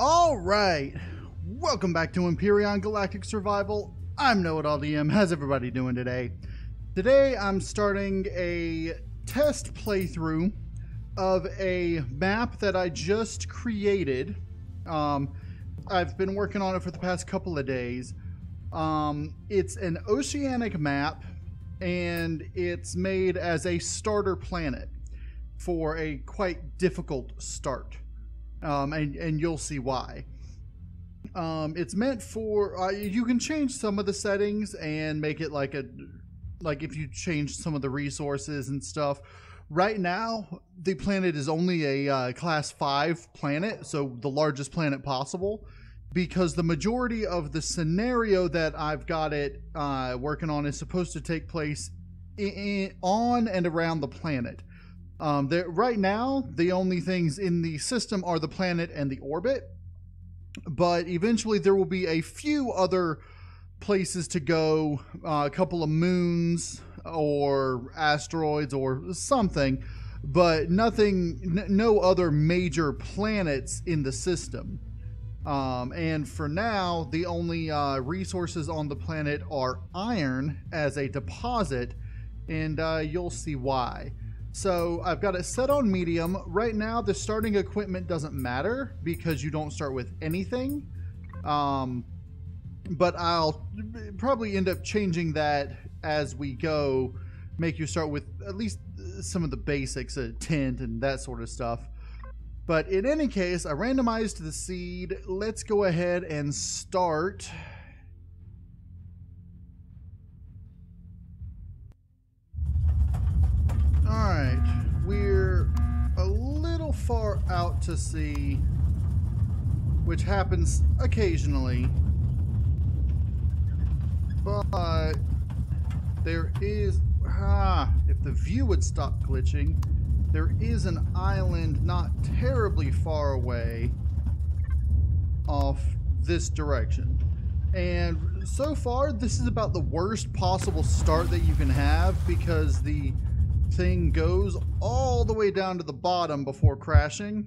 Alright, welcome back to Empyrion Galactic Survival. I'm KnowItAllDM. How's everybody doing today? Today I'm starting a test playthrough of a map that I just created. I've been working on it for the past couple of days. It's an oceanic map, and it's made as a starter planet for a quite difficult start. And you'll see why. It's meant for, you can change some of the settings and make it like if you change some of the resources and stuff. Right now, the planet is only a class 5 planet, so the largest planet possible, because the majority of the scenario that I've got it working on is supposed to take place on and around the planet. Right now, the only things in the system are the planet and the orbit, but eventually there will be a few other places to go, a couple of moons or asteroids or something, but no other major planets in the system. And for now, the only resources on the planet are iron as a deposit, and you'll see why. So I've got it set on medium. Right now, the starting equipment doesn't matter because you don't start with anything. But I'll probably end up changing that as we go, make you start with at least some of the basics, a tent and that sort of stuff. But in any case, I randomized the seed. Let's go ahead and start. Alright, we're a little far out to sea, which happens occasionally, but there is, if the view would stop glitching, there is an island not terribly far away off this direction. And so far, this is about the worst possible start that you can have because the thing goes all the way down to the bottom before crashing.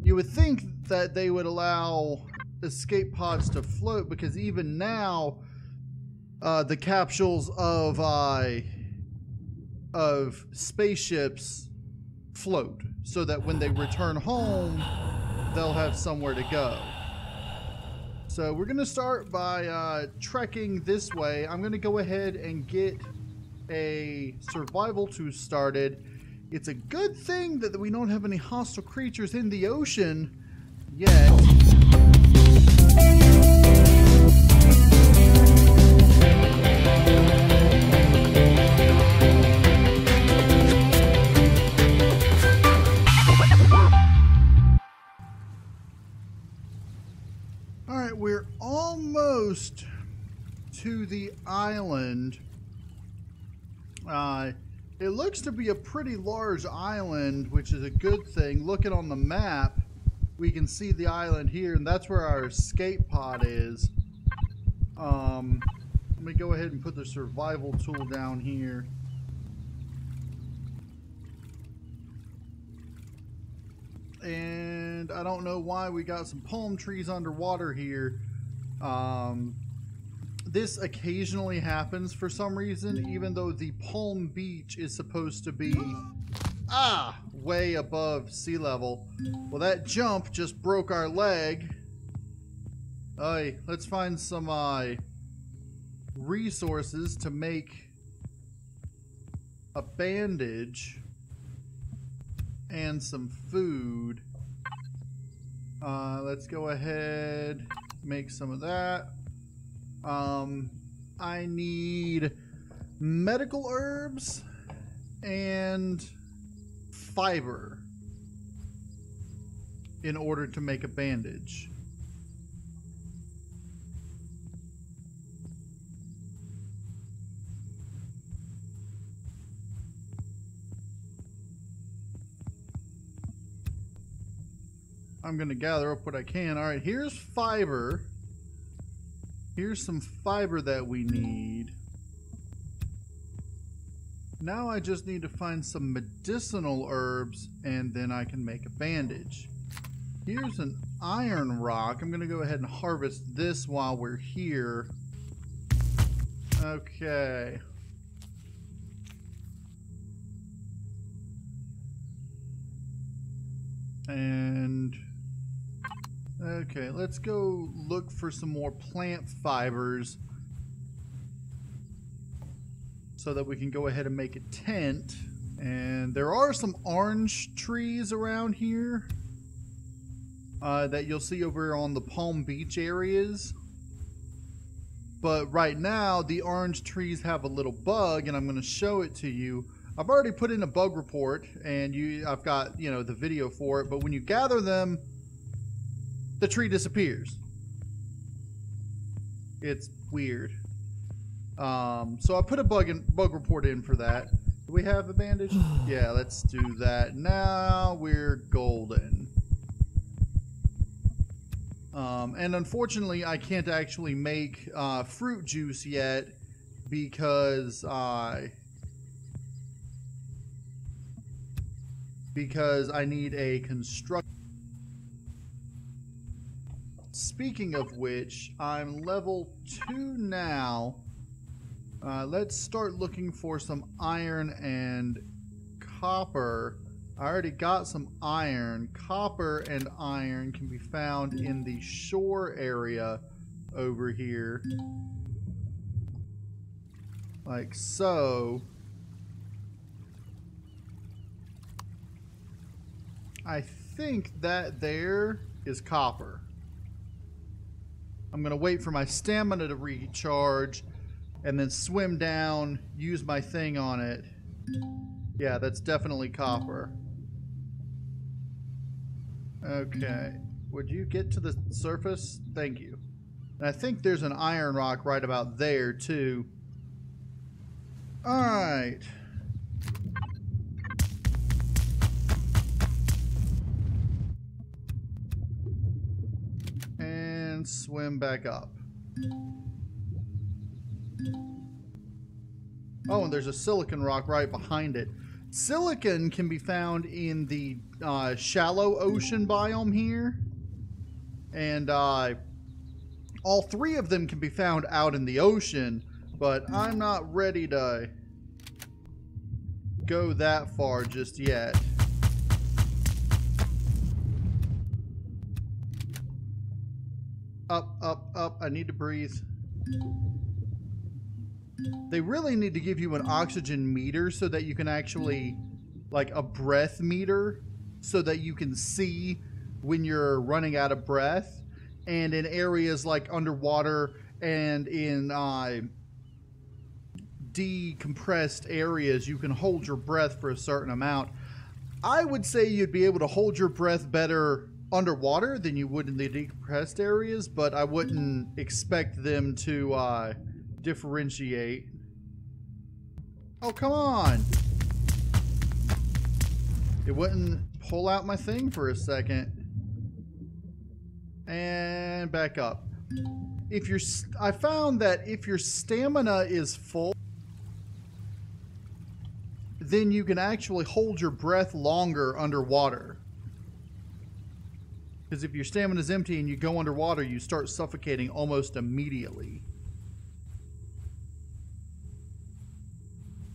You would think that they would allow escape pods to float, because even now the capsules of spaceships float so that when they return home they'll have somewhere to go. So we're gonna start by trekking this way. I'm gonna go ahead and get a survival tool started. It's a good thing that we don't have any hostile creatures in the ocean yet. Alright, we're almost to the island. It looks to be a pretty large island, which is a good thing. Looking on the map, we can see the island here, and that's where our escape pod is. Let me go ahead and put the survival tool down here. And I don't know why we got some palm trees underwater here. This occasionally happens for some reason, even though the Palm Beach is supposed to be way above sea level. Well, that jump just broke our leg. Let's find some resources to make a bandage and some food. Let's go ahead, make some of that. I need medical herbs and fiber in order to make a bandage. I'm gonna gather up what I can. Alright, here's fiber. Here's some fiber that we need. Now I just need to find some medicinal herbs, and then I can make a bandage. Here's an iron rock. I'm going to go ahead and harvest this while we're here. Okay. And... okay, let's go look for some more plant fibers so that we can go ahead and make a tent. And there are some orange trees around here that you'll see over on the Palm Beach areas. But right now, the orange trees have a little bug, and I'm going to show it to you. I've already put in a bug report, and I've got, you know, the video for it. But when you gather them, the tree disappears. It's weird. So I put a bug report in for that. Do we have a bandage? Yeah, let's do that. Now we're golden. And unfortunately, I can't actually make fruit juice yet because I need a construction. Speaking of which, I'm level 2 now. Let's start looking for some iron and copper. I already got some iron. Copper and iron can be found in the shore area over here. Like so. I think that there is copper. I'm going to wait for my stamina to recharge and then swim down, use my thing on it. Yeah, that's definitely copper. Okay. Would you get to the surface? Thank you. And I think there's an iron rock right about there, too. Alright. And swim back up. Oh, and there's a silicon rock right behind it. Silicon can be found in the shallow ocean biome here. And all 3 of them can be found out in the ocean, but I'm not ready to go that far just yet. Up, up, up. I need to breathe. They really need to give you an oxygen meter so that you can actually, like a breath meter, so that you can see when you're running out of breath. And in areas like underwater and in decompressed areas, you can hold your breath for a certain amount. I would say you'd be able to hold your breath better underwater than you would in the decompressed areas, but I wouldn't expect them to differentiate. Oh, come on! It wouldn't pull out my thing for a second. And back up. I found that if your stamina is full, then you can actually hold your breath longer underwater. Because if your stamina is empty and you go underwater, you start suffocating almost immediately.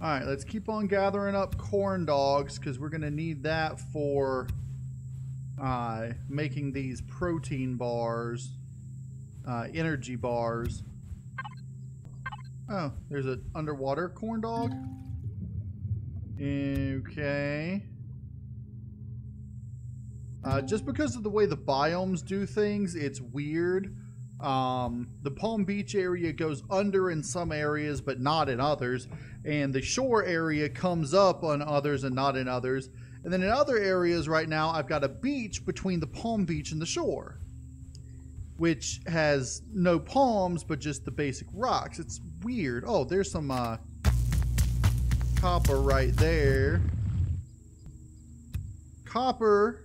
Alright, let's keep on gathering up corn dogs because we're going to need that for making these protein bars, energy bars. Oh, there's an underwater corn dog. Okay. Just because of the way the biomes do things, it's weird. The Palm Beach area goes under in some areas, but not in others. And the shore area comes up on others and not in others. And then in other areas right now, I've got a beach between the Palm Beach and the shore, which has no palms, but just the basic rocks. It's weird. Oh, there's some copper right there. Copper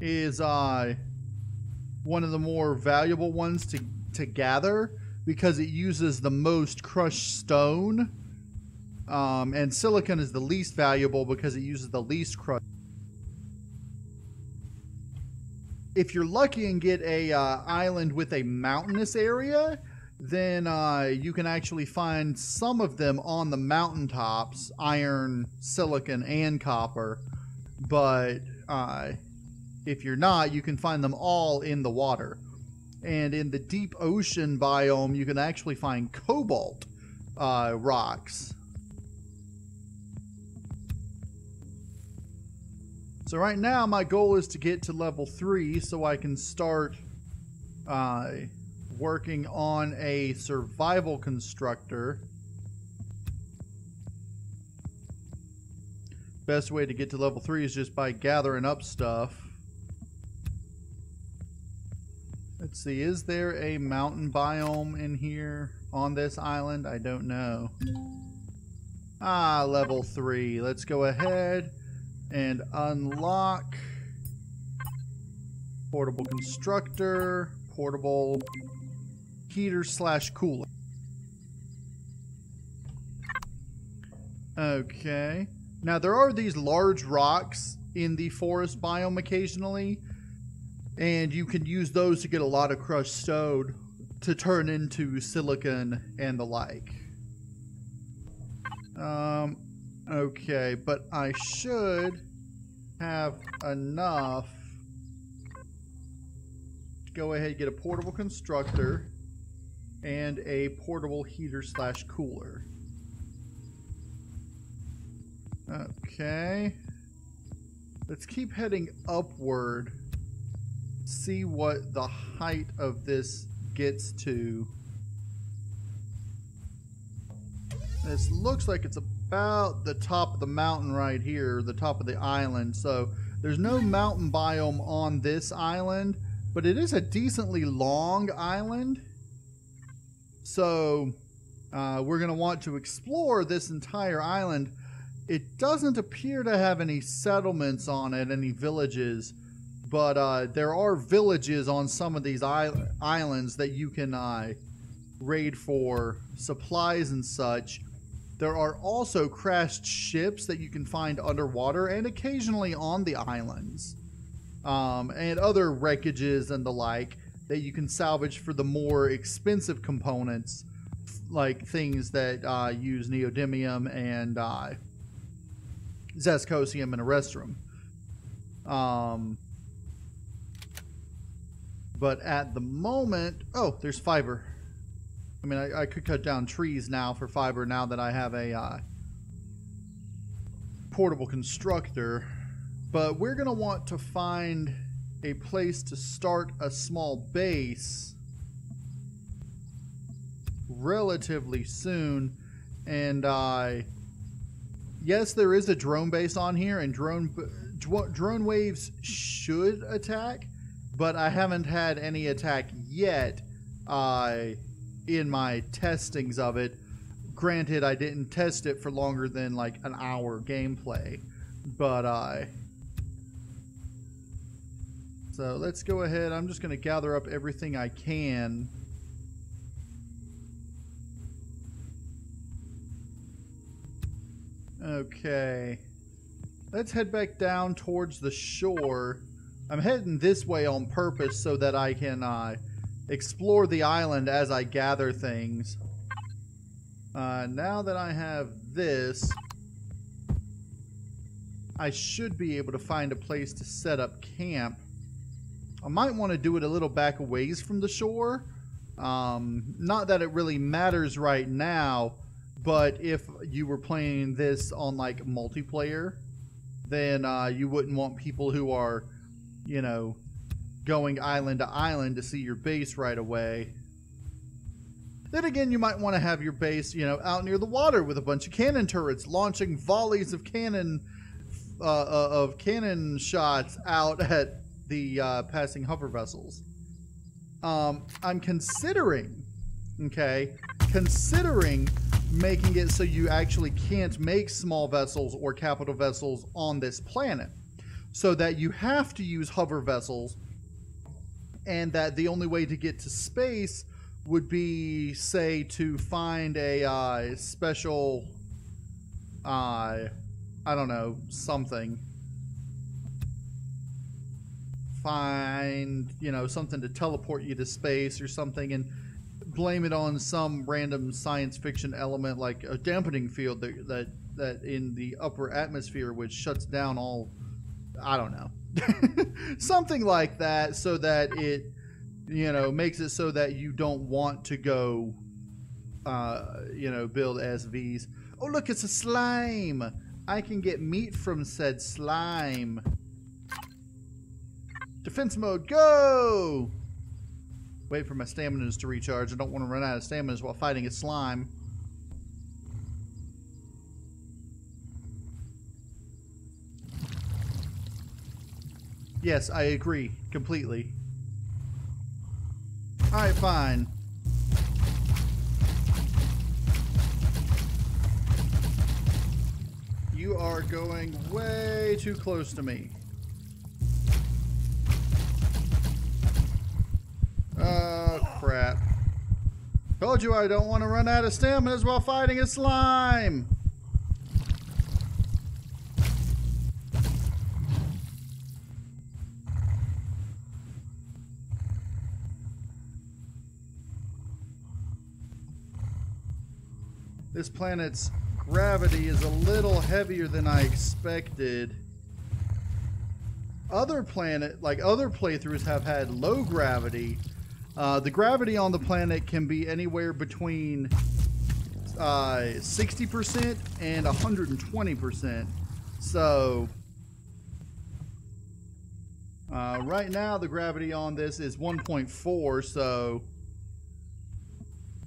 is one of the more valuable ones to gather because it uses the most crushed stone, and silicon is the least valuable because it uses the least crushed. if you're lucky and get a island with a mountainous area, then you can actually find some of them on the mountaintops, iron, silicon, and copper. But if you're not, you can find them all in the water. And in the deep ocean biome, you can actually find cobalt rocks. So right now, my goal is to get to level 3 so I can start working on a survival constructor. Best way to get to level 3 is just by gathering up stuff. Let's see, is there a mountain biome in here on this island? I don't know. Level 3. Let's go ahead and unlock portable constructor, portable heater/cooler. Okay. Now there are these large rocks in the forest biome occasionally, and you can use those to get a lot of crushed stone to turn into silicon and the like. Okay, but I should have enough to go ahead and get a portable constructor and a portable heater/cooler. Okay. Let's keep heading upward. See what the height of this gets to. This looks like it's about the top of the mountain right here, the top of the island. So there's no mountain biome on this island, but it is a decently long island. So we're going to want to explore this entire island. It doesn't appear to have any settlements on it, any villages, but there are villages on some of these islands that you can raid for supplies and such. There are also crashed ships that you can find underwater and occasionally on the islands, and other wreckages and the like that you can salvage for the more expensive components, like things that use neodymium and zescosium and erestrum. But at the moment, oh, there's fiber. I mean, I could cut down trees now for fiber now that I have a portable constructor. But we're going to want to find a place to start a small base relatively soon. And yes, there is a drone base on here, and drone waves should attack, but I haven't had any attack yet in my testings of it. Granted, I didn't test it for longer than like an hour gameplay, but so let's go ahead. I'm just going to gather up everything I can. Okay, let's head back down towards the shore. I'm heading this way on purpose so that I can explore the island as I gather things. Now that I have this, I should be able to find a place to set up camp. I might want to do it a little back a ways from the shore. Not that it really matters right now, but if you were playing this on like multiplayer, then you wouldn't want people who are, you know, going island to island to see your base right away. Then again, you might want to have your base, you know, out near the water with a bunch of cannon turrets launching volleys of cannon shots out at the passing hover vessels. I'm considering making it so you actually can't make small vessels or capital vessels on this planet, so that you have to use hover vessels, and that the only way to get to space would be, say, to find a special, I don't know, something find, you know, something to teleport you to space or something and blame it on some random science fiction element like a dampening field that in the upper atmosphere which shuts down all, I don't know, something like that, so that it, you know, makes it so that you don't want to go, you know, build SVs. Oh, look, it's a slime. I can get meat from said slime. Defense mode, go! Wait for my stamina to recharge. I don't want to run out of stamina while fighting a slime. Yes, I agree completely. Alright, fine. You are going way too close to me. Oh, crap. Told you I don't want to run out of stamina while fighting a slime. This planet's gravity is a little heavier than I expected. Other playthroughs have had low gravity. The gravity on the planet can be anywhere between 60% and 120%. So right now the gravity on this is 1.4. So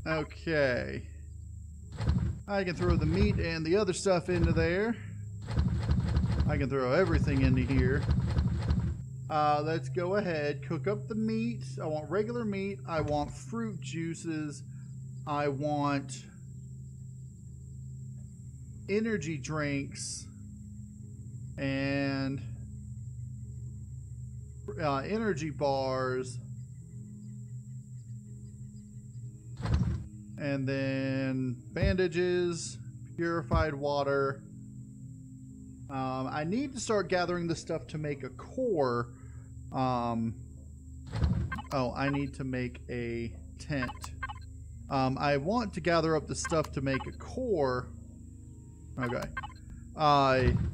okay, I can throw the meat and the other stuff into there. I can throw everything into here. Let's go ahead, cook up the meat. I want regular meat. I want fruit juices. I want energy drinks and energy bars. And then bandages, purified water. I need to start gathering the stuff to make a core. Oh, I need to make a tent. I want to gather up the stuff to make a core. Okay.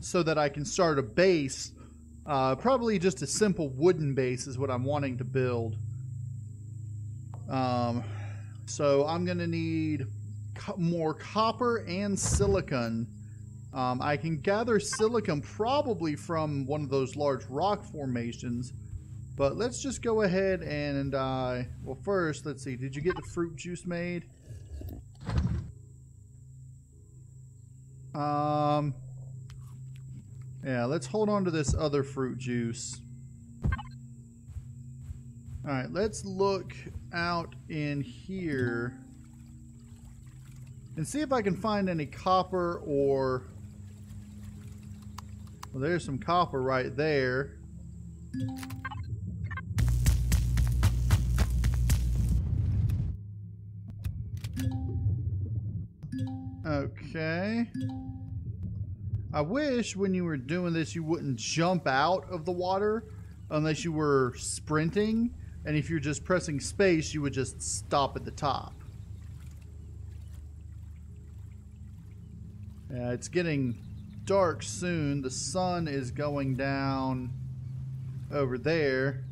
So that I can start a base. Probably just a simple wooden base is what I'm wanting to build. So I'm going to need more copper and silicon. I can gather silicon probably from one of those large rock formations. But let's just go ahead and, well, first, let's see. Did you get the fruit juice made? Yeah, let's hold on to this other fruit juice. Alright, let's look out in here and see if I can find any copper or... Well, there's some copper right there. Okay. I wish when you were doing this you wouldn't jump out of the water unless you were sprinting, and if you're just pressing space you would just stop at the top. Yeah, it's getting dark soon. The sun is going down over there.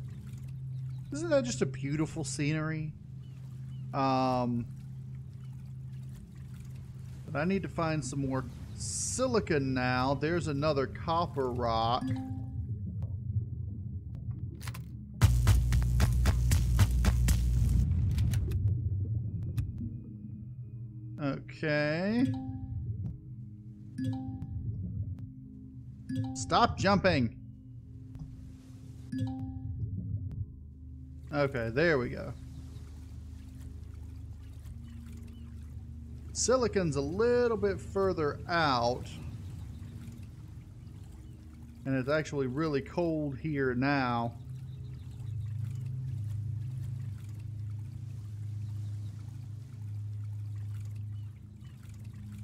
Isn't that just a beautiful scenery? But I need to find some more silicon now. There's another copper rock. Okay. Stop jumping. Okay, there we go. Silicon's a little bit further out. And it's actually really cold here now.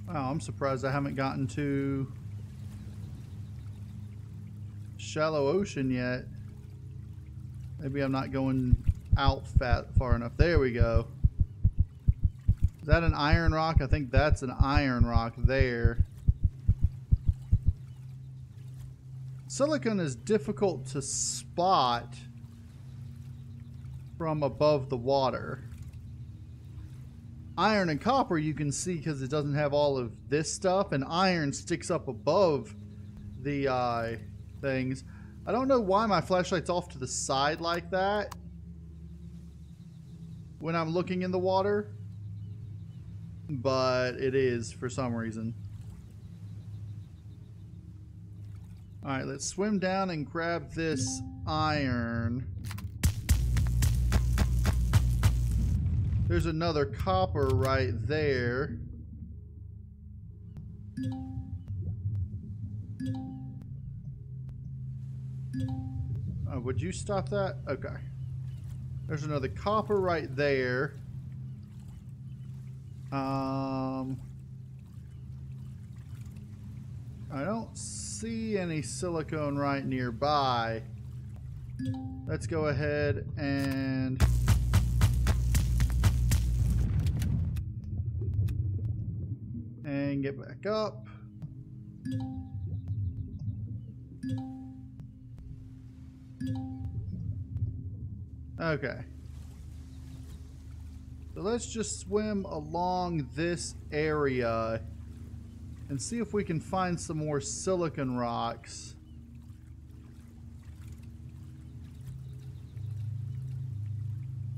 Wow, I'm surprised I haven't gotten to shallow ocean yet. Maybe I'm not going out far enough. There we go. Is that an iron rock? I think that's an iron rock there. Silicon is difficult to spot from above the water. Iron and copper you can see because it doesn't have all of this stuff, and iron sticks up above the things. I don't know why my flashlight's off to the side like that when I'm looking in the water, but it is for some reason. Alright, let's swim down and grab this iron. There's another copper right there. Would you stop that? Okay. There's another copper right there. I don't see any silicone right nearby. Let's go ahead and get back up. Okay. So let's just swim along this area and see if we can find some more silicon rocks.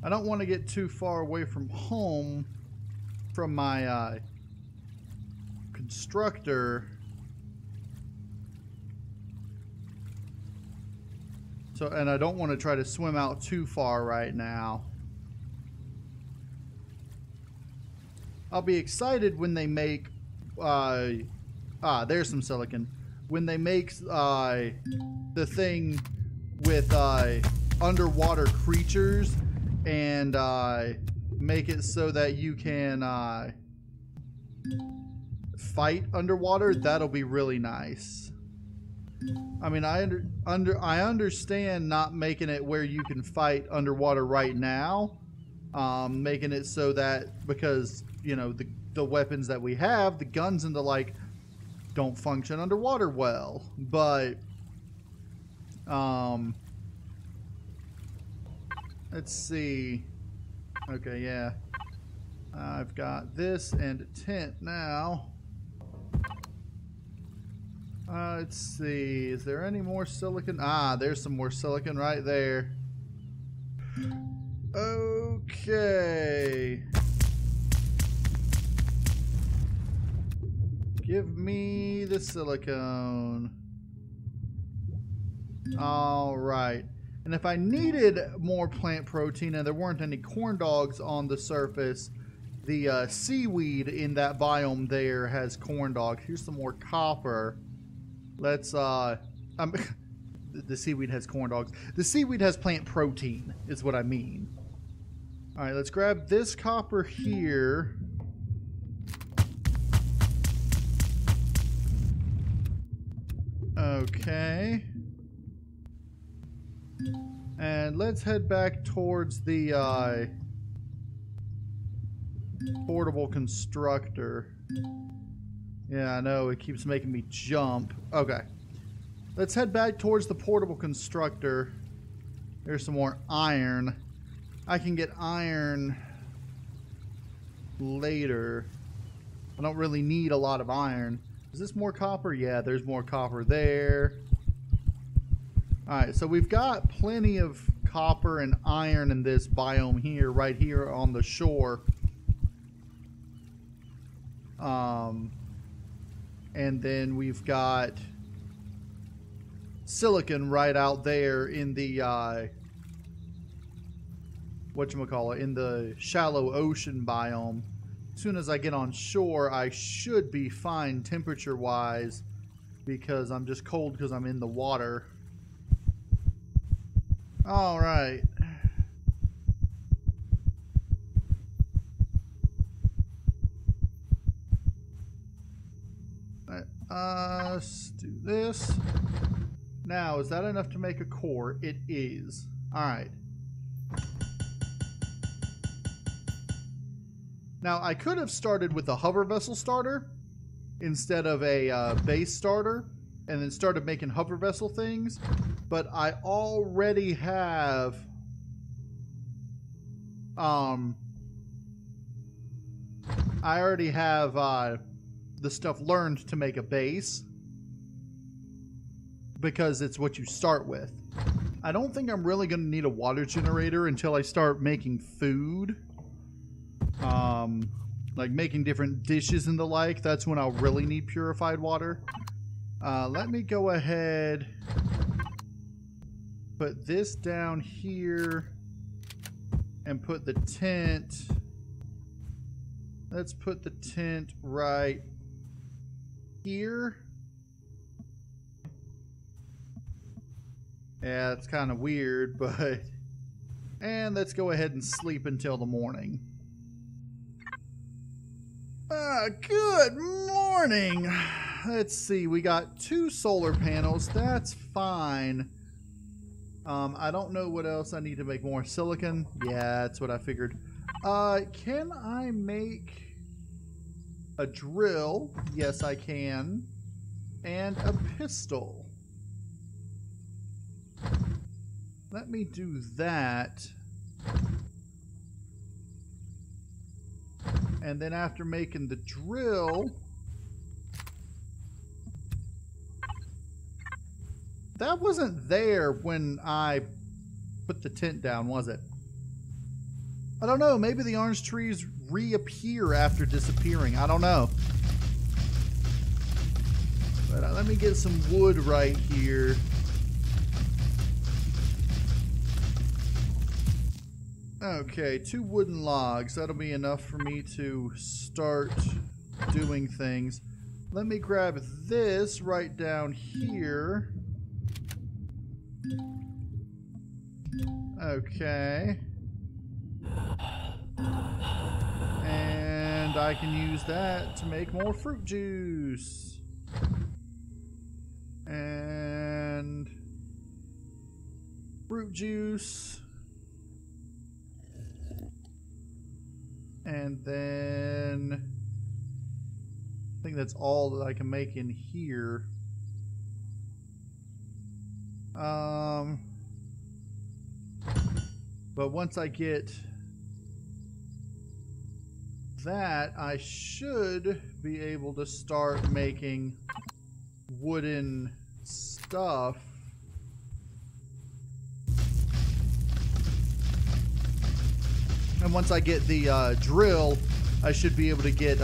I don't want to get too far away from home from my constructor. So, and I don't want to try to swim out too far right now. I'll be excited when they make there's some silicon. When they make the thing with underwater creatures and make it so that you can fight underwater, that'll be really nice. I mean, I understand not making it where you can fight underwater right now, making it so that, because you know the weapons that we have, the guns and the like, don't function underwater well. But let's see. Okay, yeah, I've got this and a tent now. Let's see, is there any more silicon? There's some more silicon right there. Okay. Give me the silicone. Alright. And if I needed more plant protein and there weren't any corn dogs on the surface, the seaweed in that biome there has corn dogs. Here's some more copper. Let's, the seaweed has corn dogs. The seaweed has plant protein, is what I mean. Alright, let's grab this copper here. Okay. And let's head back towards the, portable constructor. Yeah, I know, it keeps making me jump. Okay. Let's head back towards the portable constructor. There's some more iron. I can get iron later. I don't really need a lot of iron. Is this more copper? Yeah, there's more copper there. Alright, so we've got plenty of copper and iron in this biome here, right here on the shore. And then we've got silicon right out there in the whatchamacallit, in the shallow ocean biome. As soon as I get on shore, I should be fine temperature wise, because I'm just cold because I'm in the water. All right. Let's do this. Now, is that enough to make a core? It is. Alright. Now, I could have started with a hover vessel starter instead of a base starter, and then started making hover vessel things, but I already have the stuff learned to make a base because it's what you start with. I don't think I'm really going to need a water generator until I start making food. Like making different dishes and the like. That's when I'll really need purified water. Let me go ahead, put this down here, and put the tent. Let's put the tent right here. Yeah, it's kind of weird, but... And let's go ahead and sleep until the morning. Good morning! Let's see, we got 2 solar panels. That's fine. I don't know what else I need to make more. Silicon? Yeah, that's what I figured. Can I make a drill? Yes, I can. And a pistol. Let me do that. And then after making the drill... That wasn't there when I put the tent down, was it? I don't know. Maybe the orange trees reappear after disappearing. I don't know. But let me get some wood right here. Okay, 2 wooden logs. That'll be enough for me to start doing things. Let me grab this right down here. Okay. And I can use that to make more fruit juice. And fruit juice. And then I think that's all that I can make in here. But once I get that, I should be able to start making wooden stuff. And once I get the drill, I should be able to get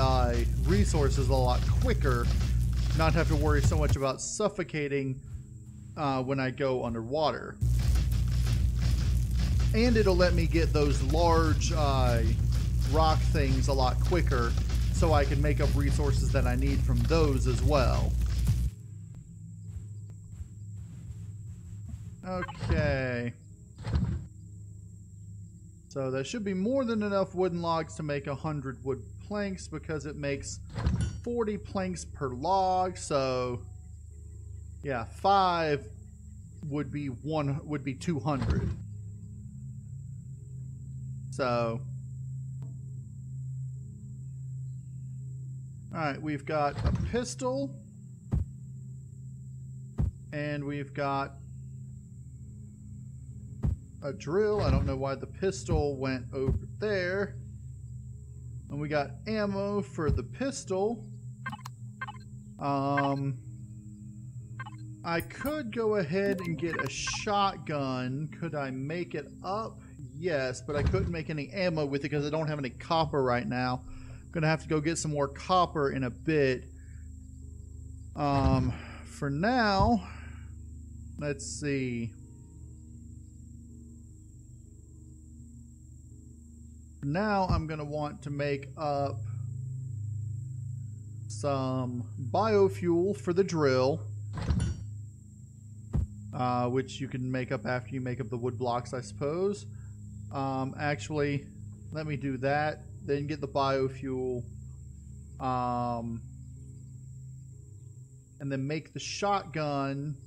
resources a lot quicker, not have to worry so much about suffocating when I go underwater. And it'll let me get those large rock things a lot quicker, so I can make up resources that I need from those as well. Okay. So there should be more than enough wooden logs to make 100 wood planks, because it makes 40 planks per log. So yeah, 5 would be 200. So alright, we've got a pistol, and we've got a drill. I don't know why the pistol went over there. And we got ammo for the pistol. I could go ahead and get a shotgun. Could I make it up? Yes, but I couldn't make any ammo with it because I don't have any copper right now. I'm gonna have to go get some more copper in a bit. For now, let's see. Now I'm going to want to make up some biofuel for the drill, which you can make up after you make up the wood blocks, I suppose. Actually, let me do that, then get the biofuel, and then make the shotgun.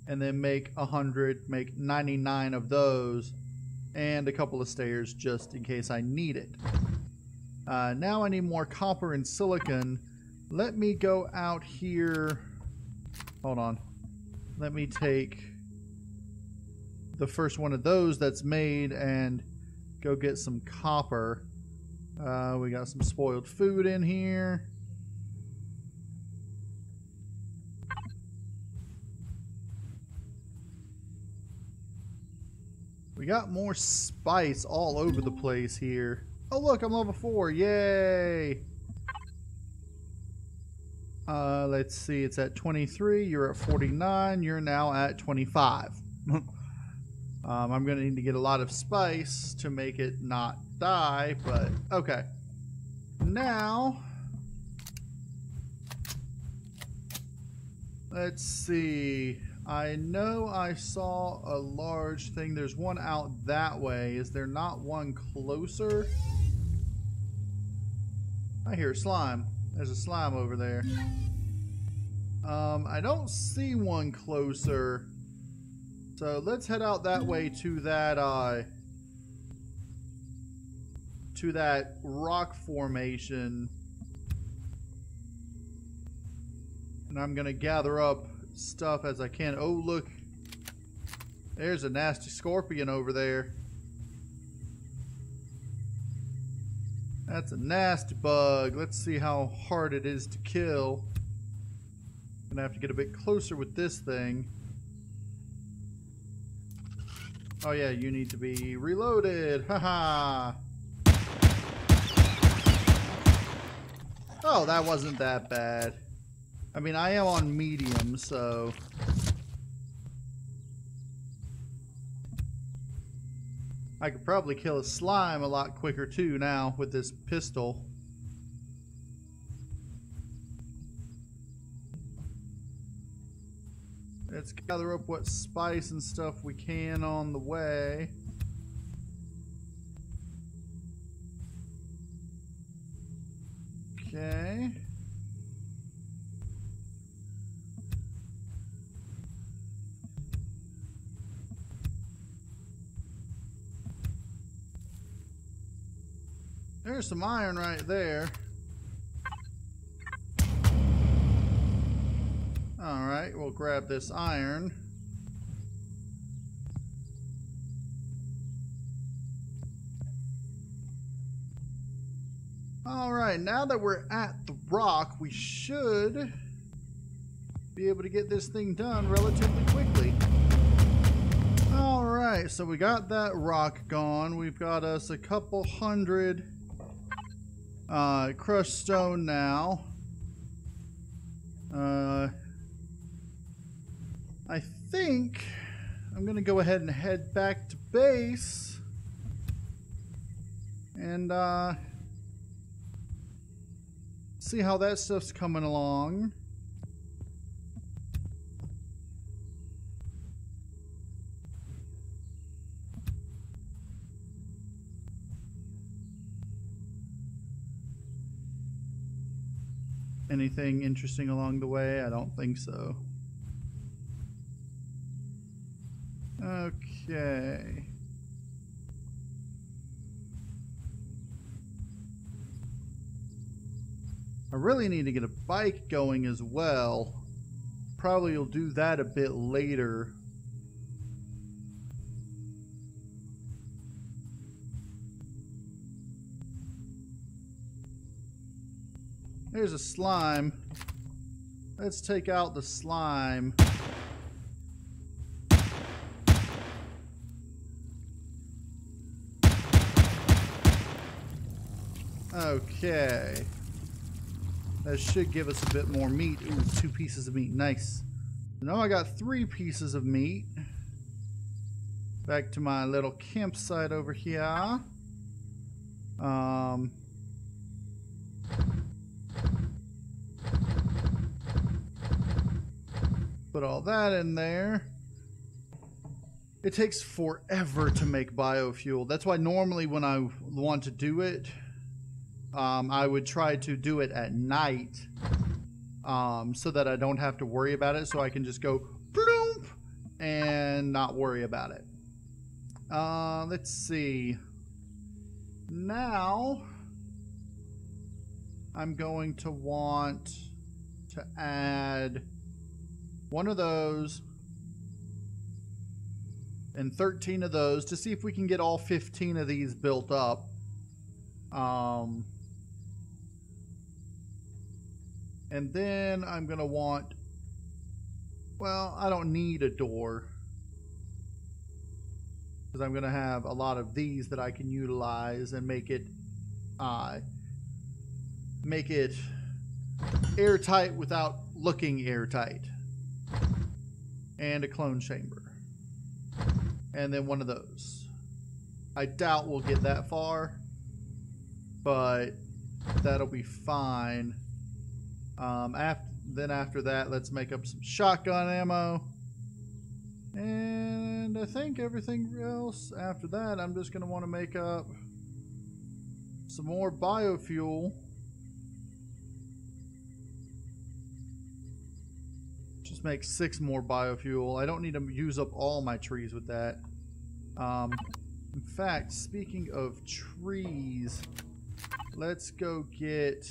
and then make 100, make 99 of those, and a couple of stairs just in case I need it. Now I need more copper and silicon. Let me go out here. Hold on. Let me take the first one of those that's made and go get some copper. We got some spoiled food in here. We got more spice all over the place here. Oh look, I'm level 4. Yay! Let's see, it's at 23, you're at 49, you're now at 25. I'm going to need to get a lot of spice to make it not die, but okay. Now, let's see. I know I saw a large thing. There's one out that way. Is there not one closer? I hear slime. There's a slime over there. I don't see one closer. So let's head out that way to that rock formation. And I'm gonna gather up stuff as I can. Oh look, there's a nasty scorpion over there. That's a nasty bug. Let's see how hard it is to kill. Gonna have to get a bit closer with this thing. Oh yeah, you need to be reloaded. Haha. Oh, that wasn't that bad. I mean, I am on medium, so I could probably kill a slime a lot quicker too now with this pistol. Let's gather up what spice and stuff we can on the way. Okay. There's some iron right there. Alright, we'll grab this iron. Alright, now that we're at the rock, we should be able to get this thing done relatively quickly. Alright, so we got that rock gone. We've got us a couple hundred crushed stone now. I think I'm gonna go ahead and head back to base and see how that stuff's coming along. Anything interesting along the way? I don't think so. Okay. I really need to get a bike going as well. Probably will do that a bit later. There's a slime. Let's take out the slime. Okay. That should give us a bit more meat. Ooh, 2 pieces of meat. Nice. Now I got 3 pieces of meat. Back to my little campsite over here. Put all that in there. It takes forever to make biofuel. That's why normally when I want to do it, I would try to do it at night so that I don't have to worry about it. So I can just go bloom and not worry about it. Let's see. Now, I'm going to want to add one of those and 13 of those to see if we can get all 15 of these built up. And then I'm going to want, well, I don't need a door, because I'm going to have a lot of these that I can utilize and make it airtight without looking airtight. And a clone chamber. And then one of those. I doubt we'll get that far, but that'll be fine. Then after that, let's make up some shotgun ammo. And I think everything else after that, I'm just going to want to make up some more biofuel. Just make 6 more biofuel. I don't need to use up all my trees with that. In fact, speaking of trees, let's go get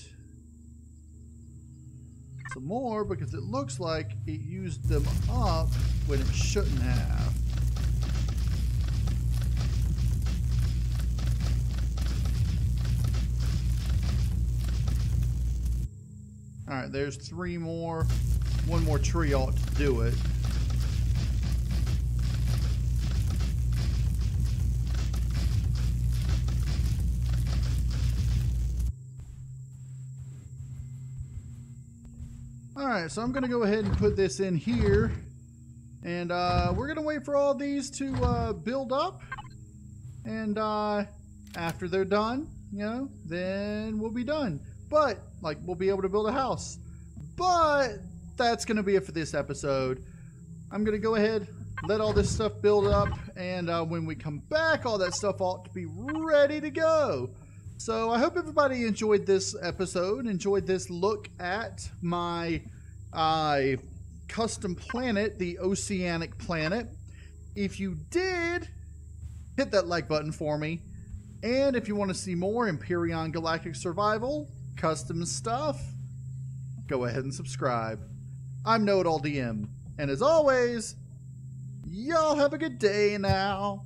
some more, because it looks like it used them up when it shouldn't have. Alright, there's 3 more. 1 more tree ought to do it. Alright, so I'm going to go ahead and put this in here. And we're going to wait for all these to build up. And after they're done, you know, then we'll be done. But, like, we'll be able to build a house. But that's going to be it for this episode. I'm going to go ahead, let all this stuff build up. And when we come back, all that stuff ought to be ready to go. So I hope everybody enjoyed this episode, enjoyed this look at my custom planet, the oceanic planet. If you did, hit that like button for me. And if you want to see more Empyrion Galactic Survival, custom stuff, go ahead and subscribe. I'm KnowItAllDM, and as always, y'all have a good day now.